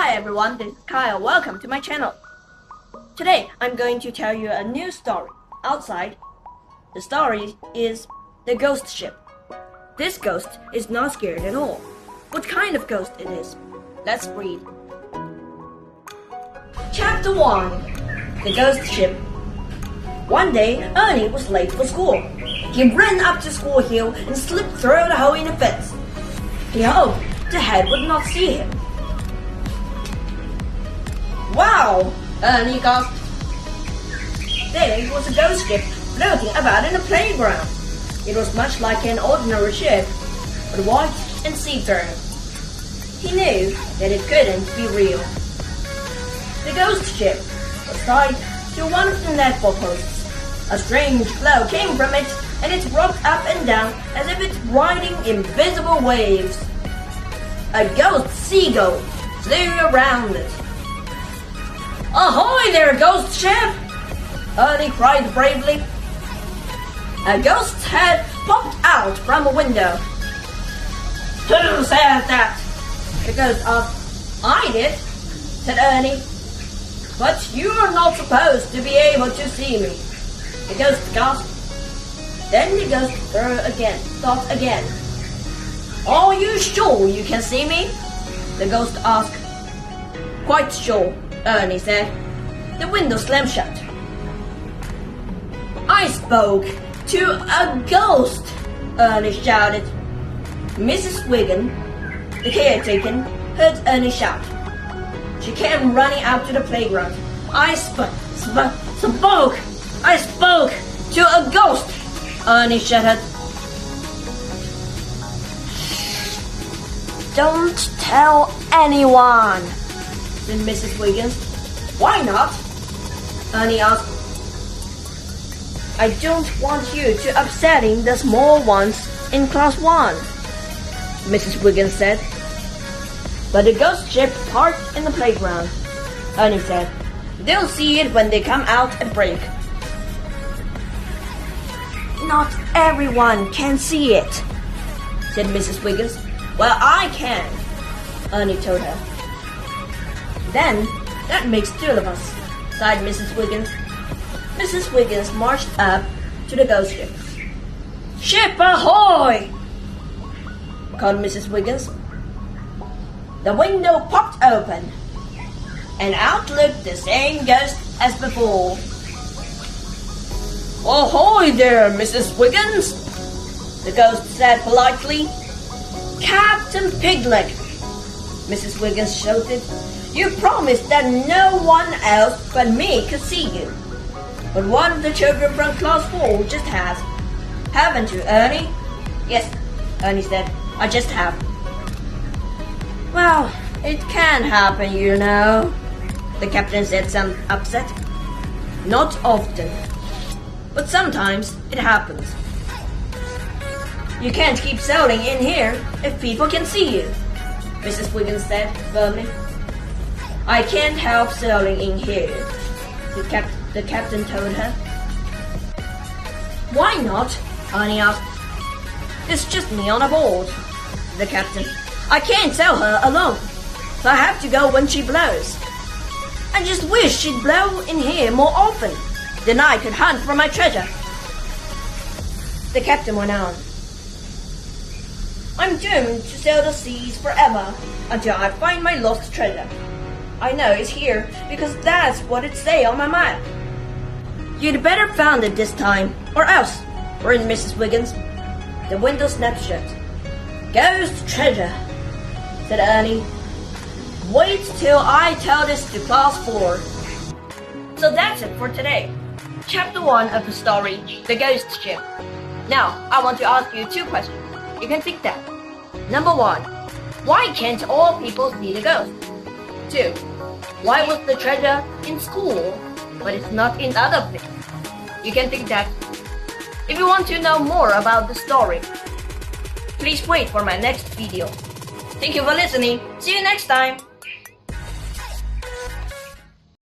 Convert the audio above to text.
Hi everyone, this is Kyle. Welcome to my channel. Today I'm going to tell you a new story. Outside, the story is The Ghost Ship. This ghost is not scared at all. What kind of ghost it is? Let's read. Chapter 1. The Ghost Ship. One day, Ernie was late for school. He ran up to School Hill and slipped through the hole in the fence. He hoped the head would not see him. Wow! Ernie gasped. There was a ghost ship floating about in the playground. It was much like an ordinary ship, but white and see-through. He knew that it couldn't be real. The ghost ship was tied to one of the netball posts. A strange glow came from it, and it rocked up and down as if it's riding invisible waves. A ghost seagull flew around it. Ahoy there, ghost ship! Ernie cried bravely. A ghost's head popped out from a window. Who said that? The ghost asked. I did, said Ernie. But you're not supposed to be able to see me. The ghost gasped. Then the ghost thought again. Are you sure you can see me? The ghost asked. Quite sure, Ernie said. The window slammed shut. I spoke to a ghost, Ernie shouted. Mrs. Wiggin, the caretaker, heard Ernie shout. She came running out to the playground. I spoke to a ghost, Ernie shouted. Don't tell anyone, said Mrs. Wiggins. Why not? Ernie asked. I don't want you to upsetting the small ones in class 1, Mrs. Wiggins said. But the ghost ship parked in the playground, Ernie said. They'll see it when they come out at break. Not everyone can see it, said Mrs. Wiggins. Well, I can, Ernie told her. Then, that makes 2 of us, sighed Mrs. Wiggins. Mrs. Wiggins marched up to the ghost ship. Ship ahoy! Called Mrs. Wiggins. The window popped open, and out looked the same ghost as before. Ahoy there, Mrs. Wiggins, the ghost said politely. Captain Pigleg, Mrs. Wiggins shouted. You promised that no one else but me could see you. But one of the children from class 4 just has. Haven't you, Ernie? Yes, Ernie said. I just have. Well, it can happen, you know, the captain said, some upset. Not often, but sometimes it happens. You can't keep sailing in here if people can see you, Mrs. Wiggins said firmly. I can't help sailing in here, the captain told her. Why not? Ernie asked. It's just me on a board, the captain. I can't sail her alone, so I have to go when she blows. I just wish she'd blow in here more often, then I could hunt for my treasure. The captain went on. I'm doomed to sail the seas forever until I find my lost treasure. I know it's here because that's what it say on my map. You'd better found it this time, or else, warned Mrs. Wiggins. The window snapped shut. Ghost treasure, said Ernie. Wait till I tell this to class 4. So that's it for today. Chapter 1 of the story, The Ghost Ship. Now, I want to ask you 2 questions. You can think that. Number 1, why can't all people see the ghost? 2, why was the treasure in school, but it's not in other places? You can think that. If you want to know more about the story, please wait for my next video. Thank you for listening. See you next time.